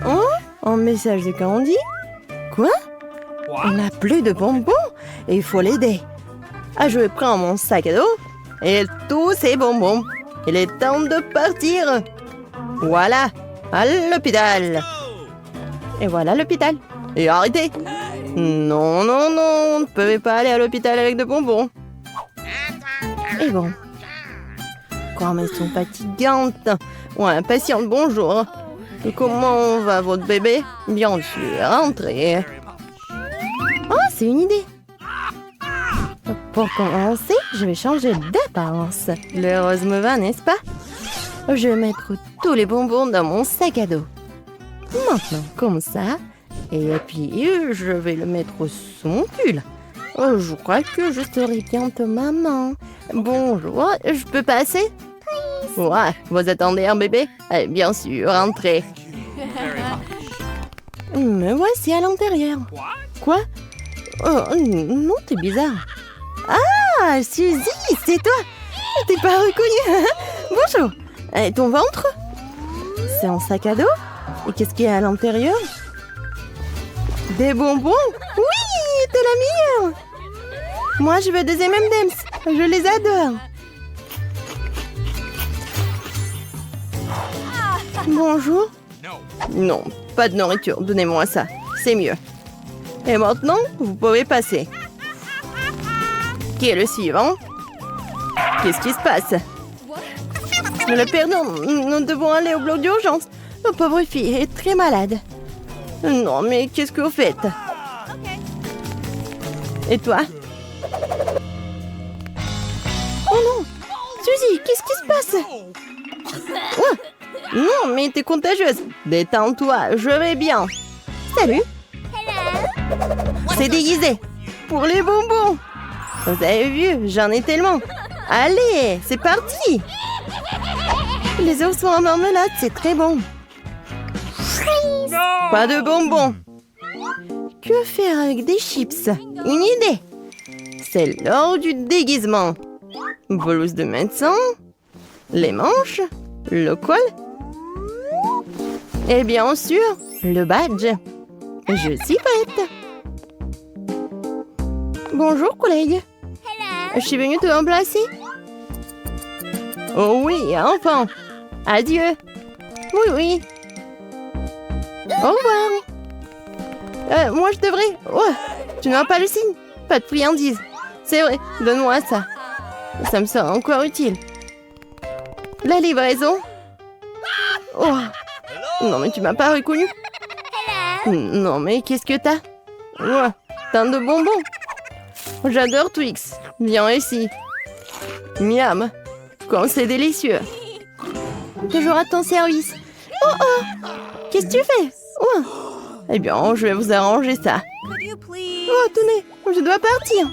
S2: Oh, un message de Candy? Quoi? On n'a plus de bonbons et il faut l'aider.
S3: Je vais prendre mon sac à dos et tous ces bonbons. Il est temps de partir. Voilà, à l'hôpital.
S2: Et voilà l'hôpital.
S3: Et arrêtez. Non, non, non, on ne peut pas aller à l'hôpital avec de bonbons.
S2: Et bon.
S3: Quoi, mais elles sont fatigantes. Ouais, patiente, bonjour. Et comment va votre bébé? Bien sûr, entrez.
S2: Oh, c'est une idée. Pour commencer, je vais changer d'apparence. Le rose me va, n'est-ce pas? Je vais mettre tous les bonbons dans mon sac à dos. Maintenant, comme ça. Et puis, je vais le mettre sous mon pull. Je crois que je serai bientôt maman. Bonjour, je peux passer?
S3: Ouais, vous attendez un bébé? Bien sûr, entrez.
S2: Me voici à l'intérieur. Quoi? Oh, non, t'es bizarre. Ah, Suzy, c'est toi. T'es pas reconnue. Bonjour. Et ton ventre? C'est un sac à dos? Et qu'est-ce qu'il y a à l'intérieur? Des bonbons? Oui, t'es la meilleure. Moi, je veux des M&M's. Je les adore. Bonjour.
S3: Non, pas de nourriture, donnez-moi ça. C'est mieux. Et maintenant, vous pouvez passer. Qui est le suivant? Qu'est-ce qui se passe?
S2: Le perdant, nous devons aller au bloc d'urgence. La pauvre fille est très malade.
S3: Non, mais qu'est-ce que vous faites? Et toi?
S2: Oh non! Suzy, qu'est-ce qui se passe?
S3: Oh, non, mais t'es contagieuse. Détends-toi, je vais bien.
S2: Salut!
S3: C'est déguisé. Pour les bonbons. Vous avez vu, j'en ai tellement. Allez, c'est parti.
S2: Les ours sont en marmelade, c'est très bon.
S3: Pas de bonbons.
S2: Que faire avec des chips?
S3: Une idée. C'est l'heure du déguisement. Blouse de médecin. Les manches. Le col. Et bien sûr, le badge. Je suis prête.
S2: Bonjour, collègue. Je suis venue te remplacer.
S3: Oh oui, enfin. Adieu.
S2: Oui, oui. Au revoir.
S3: Moi, je devrais... Oh, tu n'as pas le signe? Pas de friandises. C'est vrai, donne-moi ça. Ça me sera encore utile. La livraison. Oh. Non, mais tu m'as pas reconnu. Non, mais qu'est-ce que t'as? Oh, tant de bonbons. J'adore Twix. Viens ici. Miam. Comme c'est délicieux.
S2: Toujours à ton service. Oh, oh. Qu'est-ce que tu fais? Oh.
S3: Eh bien, je vais vous arranger ça.
S2: Oh, tenez, je dois partir.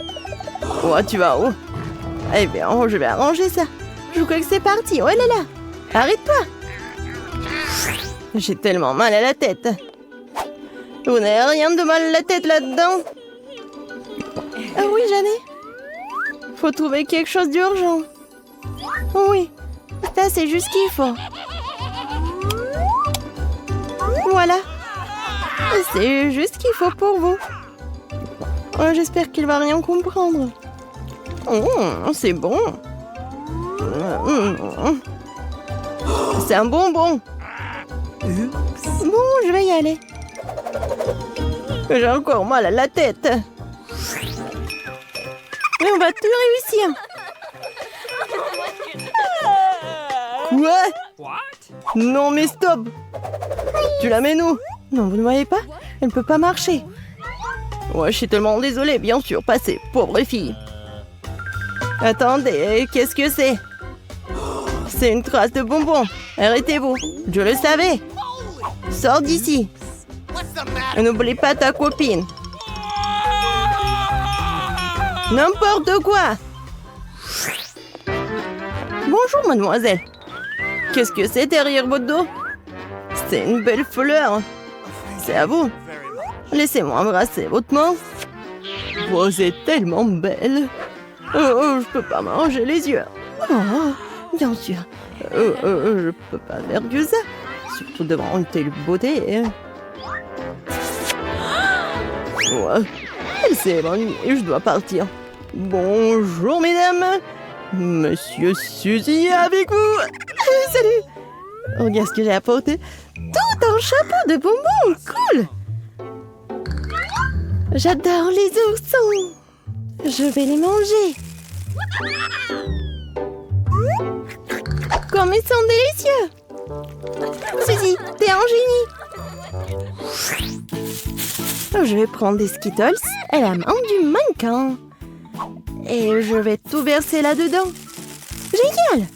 S3: Oh, tu vas où? Eh bien, je vais arranger ça.
S2: Je crois que c'est parti. Oh là là.
S3: Arrête-toi. J'ai tellement mal à la tête. Vous n'avez rien de mal à la tête là-dedans?
S2: Ah oui, j'en ai.
S3: Faut trouver quelque chose d'urgent.
S2: Oui, ça c'est juste ce qu'il faut. Voilà. C'est juste ce qu'il faut pour vous. Oh, j'espère qu'il va rien comprendre.
S3: Oh, c'est bon. C'est un bonbon.
S2: Bon, je vais y aller.
S3: J'ai encore mal à la tête.
S2: Mais on va tout réussir.
S3: Quoi? Non, mais stop. Tu la mets où?
S2: Non, vous ne voyez pas? Elle ne peut pas marcher.
S3: Ouais, je suis tellement désolée, bien sûr. Passez, pauvre fille. Attendez, qu'est-ce que c'est? C'est une trace de bonbon. Arrêtez-vous. Je le savais. Sors d'ici. Et n'oublie pas ta copine. N'importe quoi. Bonjour, mademoiselle. Qu'est-ce que c'est derrière votre dos? C'est une belle fleur. C'est à vous. Laissez-moi embrasser votre main. Vous êtes tellement belle. Je peux pas manger les yeux. Oh, bien sûr. Je peux pas faire que ça. Surtout devant une telle beauté. Ouais. Elle s'est évanouie et je dois partir. Bonjour, mesdames. Monsieur Suzy est avec vous. Salut. Regarde ce que j'ai apporté. Tout un chapeau de bonbons. Cool. J'adore les oursons. Je vais les manger. Comme ils sont délicieux. Suzy, t'es un génie. Je vais prendre des Skittles et la main du mannequin. Et je vais tout verser là-dedans. Génial!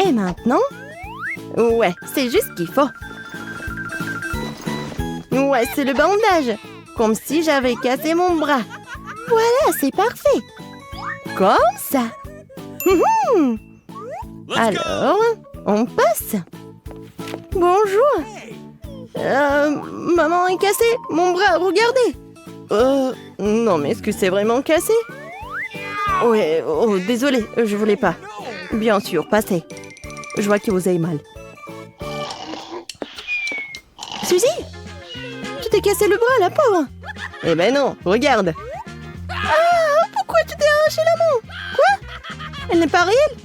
S3: Et maintenant? Ouais, c'est juste ce qu'il faut. Ouais, c'est le bandage. Comme si j'avais cassé mon bras. Voilà, c'est parfait. Comme ça. Alors, on passe. Bonjour. Maman est cassée. Mon bras, regardez. Non, mais est-ce que c'est vraiment cassé? Ouais, oh, désolé, je voulais pas. Bien sûr, passez. Je vois que vous avez mal. Suzy? Tu t'es cassé le bras, la pauvre. Eh ben non, regarde. Ah, pourquoi tu t'es arraché la main? Quoi? Elle n'est pas réelle?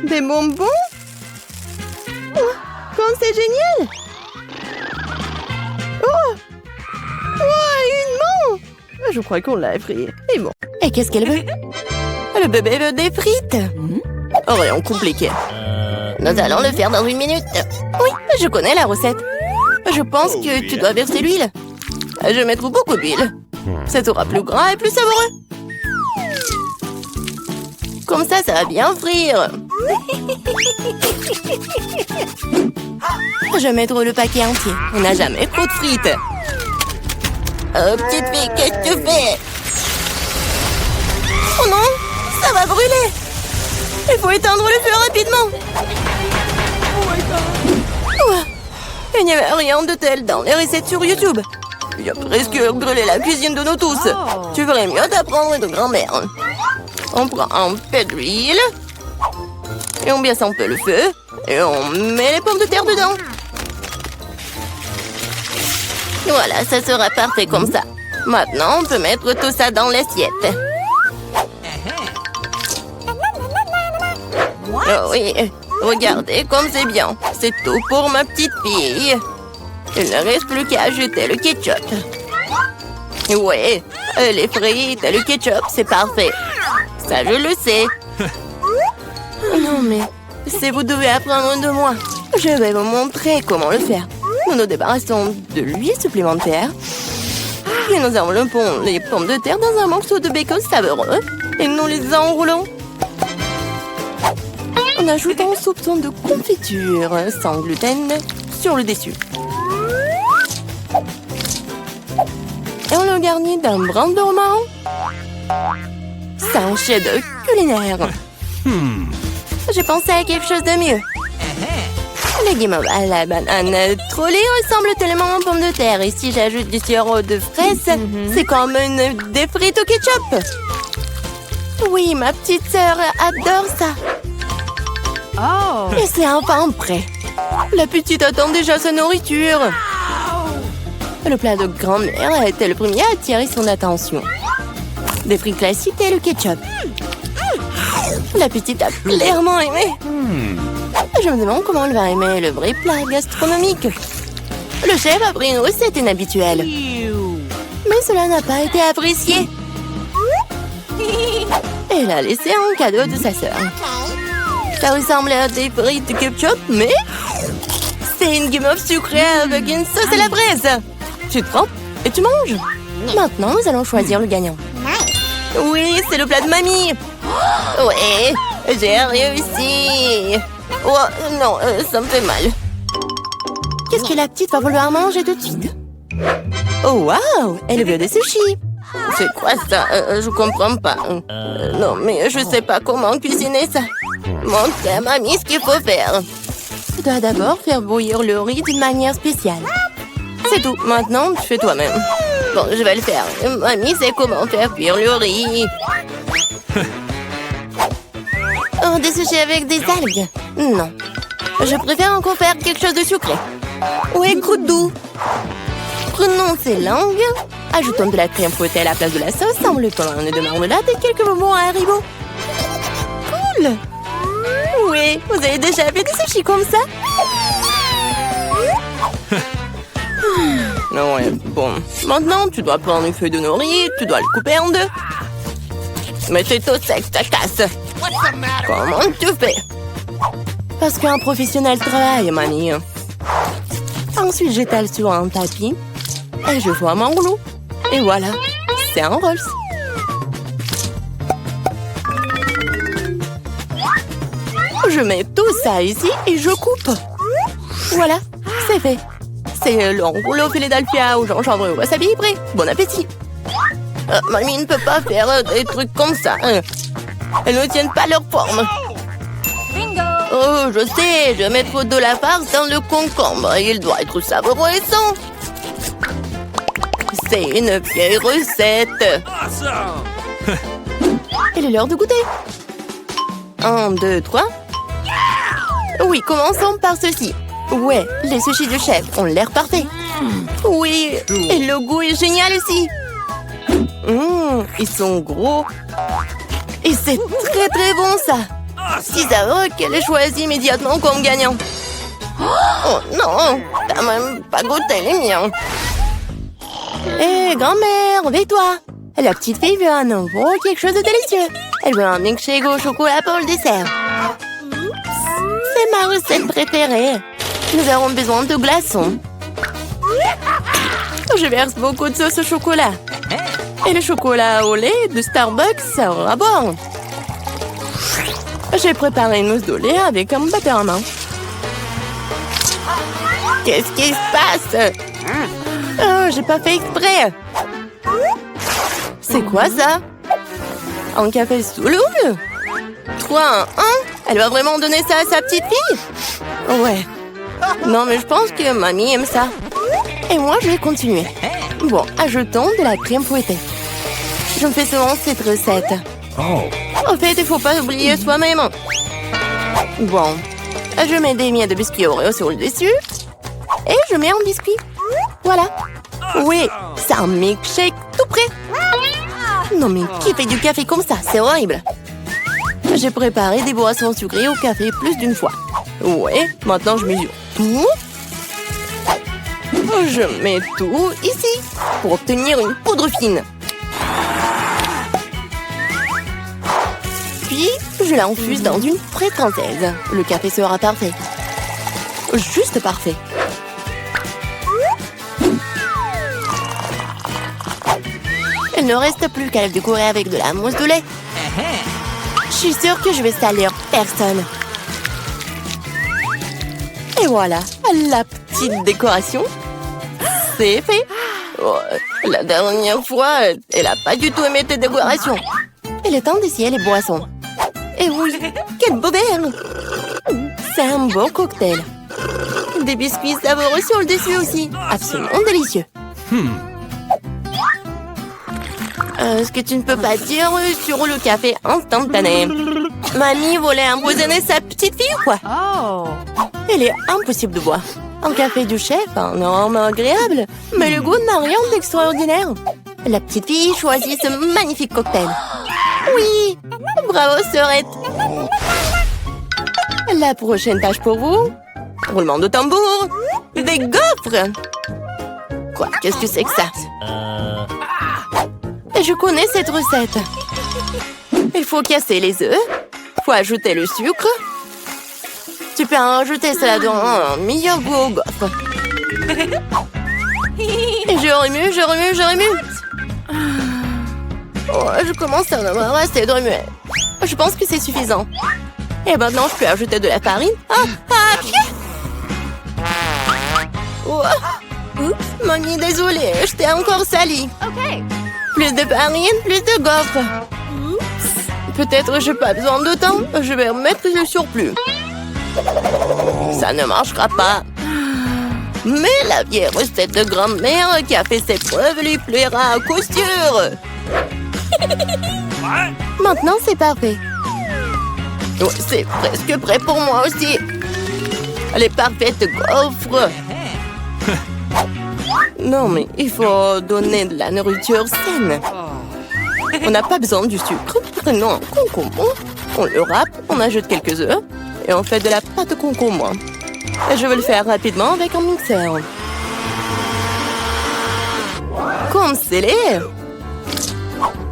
S3: Des bonbons? Oh, quand c'est génial! Oh! Oh, une main! Je crois qu'on l'a effrayée. Et bon. Et qu'est-ce qu'elle veut? Le bébé veut des frites. Rien compliqué. Nous allons le faire dans 1 minute. Oui, je connais la recette. Je pense que tu dois verser l'huile. Je vais mettre beaucoup d'huile. Ça sera plus gras et plus savoureux. Comme ça va bien frire. Je vais mettre le paquet entier. On n'a jamais trop de frites. Oh, petite fille, qu'est-ce que tu fais? Oh non, ça va brûler. Il faut éteindre le feu rapidement. Ouais. Il n'y avait rien de tel dans les recettes sur YouTube. Il a presque brûlé la cuisine de nous tous. Tu ferais mieux d'apprendre de grand-mère. On prend un peu d'huile. Et on baisse un peu le feu. Et on met les pommes de terre dedans. Voilà, ça sera parfait comme ça. Maintenant, on peut mettre tout ça dans l'assiette. Oh oui, regardez comme c'est bien. C'est tout pour ma petite fille. Il ne reste plus qu'à ajouter le ketchup. Ouais, les frites et le ketchup, c'est parfait. Ça, je le sais. Non, mais si vous devez apprendre de moi, je vais vous montrer comment le faire. Nous nous débarrassons de l'huile supplémentaire. Et nous enveloppons les pommes de terre dans un morceau de bacon savoureux. Et nous les enroulons. On ajoute un soupçon de confiture sans gluten sur le dessus. Et on le garnit d'un brin de romarin. C'est un chef-d'œuvre culinaire. J'ai pensé à quelque chose de mieux. Les guimauves à la banane trollée ressemblent tellement aux pommes de terre. Et si j'ajoute du sirop de fraise, c'est comme des frites au ketchup. Oui, ma petite sœur adore ça.
S1: Oh!
S3: Et c'est enfin prêt. La petite attend déjà sa nourriture. Le plat de grand-mère a été le premier à attirer son attention. Des frites classiques et le ketchup. La petite a clairement aimé. Je me demande comment elle va aimer le vrai plat gastronomique. Le chef a pris une recette inhabituelle. Mais cela n'a pas été apprécié. Elle a laissé un cadeau de sa sœur. Ça ressemble à des frites de ketchup, mais c'est une guimauve sucrée avec une sauce à la fraise. Tu trempes et tu manges. Maintenant, nous allons choisir le gagnant. Oui, c'est le plat de mamie. Ouais, j'ai réussi. Oh, non, ça me fait mal.
S2: Qu'est-ce que la petite va vouloir manger tout de suite? Oh, waouh! Elle veut des sushis. C'est quoi ça? Je comprends pas. Non, mais je sais pas comment cuisiner ça. Montre à mamie ce qu'il faut faire. Tu dois d'abord faire bouillir le riz d'une manière spéciale. C'est tout. Maintenant, tu fais toi-même. Bon, je vais le faire. Mamie sait comment faire cuire le riz. Oh, des sushis avec des algues? Non. Je préfère encore faire quelque chose de sucré. Ouais, croûte-doux. Prenons ces langues. Ajoutons de la crème fouettée à la place de la sauce, enveloppons un nœud de marmelade et quelques bonbons à Haribo. Cool! Oui, vous avez déjà fait des sushis comme ça? Ouais, bon. Maintenant, tu dois prendre une feuille de nori, tu dois le couper en deux. Mais t'es au sec, ça casse. Comment tu fais? Parce qu'un professionnel travaille, mamie. Ensuite, j'étale sur un tapis et je forme un rouleau. Et voilà, c'est un Rolls. Je mets tout ça ici et je coupe. Voilà, c'est fait. C'est le rouleau Philadelphia au gingembre et au wasabi prêt. Bon appétit. Mamie ne peut pas faire des trucs comme ça. Elles ne tiennent pas leur forme. Oh, je sais, je vais mettre de la farce dans le concombre. Il doit être savoureux et sain. C'est une vieille recette.
S4: Awesome!
S2: Il est l'heure de goûter. 1, 2, 3. Oui, commençons par ceci. Ouais, les sushis de chef ont l'air parfaits. Oui, et le goût est génial aussi. Ils sont gros. Et c'est très très bon ça. Si saveur qu'elle est choisie immédiatement comme gagnant. Oh non, t'as même pas goûté les miens. Hé, grand-mère, réveille-toi. La petite fille veut un nouveau quelque chose de délicieux. Elle veut un milkshake au chocolat pour le dessert. C'est ma recette préférée. Nous avons besoin de glaçons. Je verse beaucoup de sauce au chocolat. Et le chocolat au lait de Starbucks sera bon. J'ai préparé une mousse de lait avec un batteur à main. Qu'est-ce qui se passe? Oh, j'ai pas fait exprès. C'est quoi ça? Un café sous l'eau? 3, 1. Elle va vraiment donner ça à sa petite fille? Ouais. Non, mais je pense que mamie aime ça. Et moi, je vais continuer. Bon, ajoutons de la crème fouettée. Je me fais souvent cette recette.
S4: Oh.
S2: En fait, il faut pas oublier soi-même. Bon, je mets des miettes de biscuits Oreo sur le dessus. Et je mets un biscuit. Voilà. Oui, c'est un milkshake tout prêt. Non, mais qui fait du café comme ça? C'est horrible. J'ai préparé des boissons sucrées au café plus d'une fois. Ouais, maintenant je mesure tout. Je mets tout ici pour obtenir une poudre fine. Puis, je l'infuse dans une fraise française. Le café sera parfait. Juste parfait. Il ne reste plus qu'à le décorer avec de la mousse de lait. Je suis sûre que je vais salir personne. Et voilà, la petite décoration. C'est fait. Oh, la dernière fois, elle n'a pas du tout aimé tes décorations. Il est temps d'essayer les boissons. Et oui, quel beau verre! C'est un beau cocktail. Des biscuits savoureux sur le dessus aussi. Absolument délicieux. Ce que tu ne peux pas dire sur le café instantané. Mamie voulait empoisonner sa petite fille ou quoi? Il est impossible de boire. Un café du chef, un arôme agréable, mais le goût n'a rien d'extraordinaire. La petite fille choisit ce magnifique cocktail. Oui, bravo sœurette. La prochaine tâche pour vous, roulement de tambour, des gaufres. Quoi, qu'est-ce que c'est que ça? Je connais cette recette. Il faut casser les œufs, faut ajouter le sucre. Tu peux en rajouter, cela donne un meilleur goût aux gaufres. Et je remue, je remue, je remue. Oh, je commence à en avoir assez de remuer. Je pense que c'est suffisant. Et maintenant, je peux ajouter de la farine.
S3: Oh. Mamie, désolée, je t'ai encore sali. Plus de farine, plus de gaufres. Peut-être j'ai pas besoin de temps. Je vais remettre le surplus. Ça ne marchera pas. Mais la vieille recette de grand-mère qui a fait ses preuves lui plaira à coup sûr.
S4: What?
S3: Maintenant, c'est parfait. Oh, c'est presque prêt pour moi aussi. Les parfaites gaufres. Non, mais il faut donner de la nourriture saine. On n'a pas besoin du sucre. Prenons un concombre. On le râpe, on ajoute quelques œufs et on fait de la pâte concombre. Je vais le faire rapidement avec un mixeur. Comme scellé.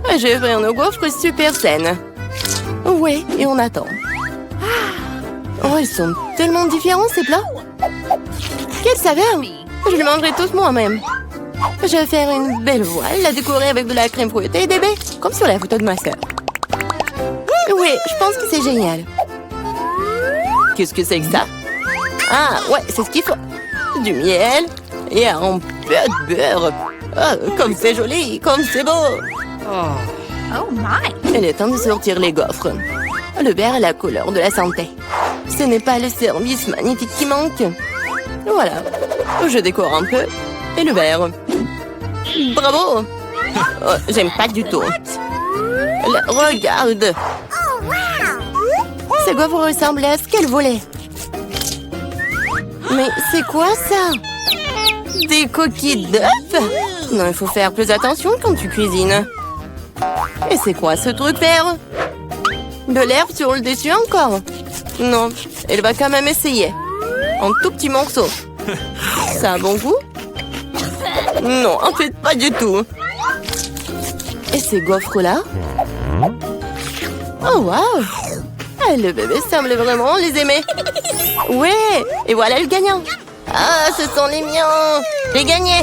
S3: Je vais faire nos gaufres super saines. Oui, et on attend. Oh, ils sont tellement différents ces plats. Quelle saveur! Je les mangerai tous moi-même. Je vais faire une belle voile, la décorer avec de la crème fouettée et des baies, comme sur la photo de ma sœur. Oui, je pense que c'est génial. Qu'est-ce que c'est que ça? Ah, ouais, c'est ce qu'il faut. Du miel et un peu de beurre. Oh, comme c'est joli, comme c'est beau.
S5: Oh my!
S3: Il est temps de sortir les gaufres. Le vert est la couleur de la santé. Ce n'est pas le service magnifique qui manque. Voilà. Je décore un peu. Et le vert. Bravo! Oh, j'aime pas du tout. Regarde! Ces gaufres ressemblent à ce qu'elle voulait. Mais c'est quoi ça? Des coquilles d'œufs? Non, il faut faire plus attention quand tu cuisines. Et c'est quoi ce truc vert? De l'herbe sur le dessus encore? Non, elle va quand même essayer. En tout petits morceaux. Ça a un bon goût? Non, en fait, pas du tout. Et ces gaufres-là? Oh, waouh! Ah, le bébé semble vraiment les aimer. Ouais, et voilà le gagnant. Ah, ce sont les miens. J'ai gagné.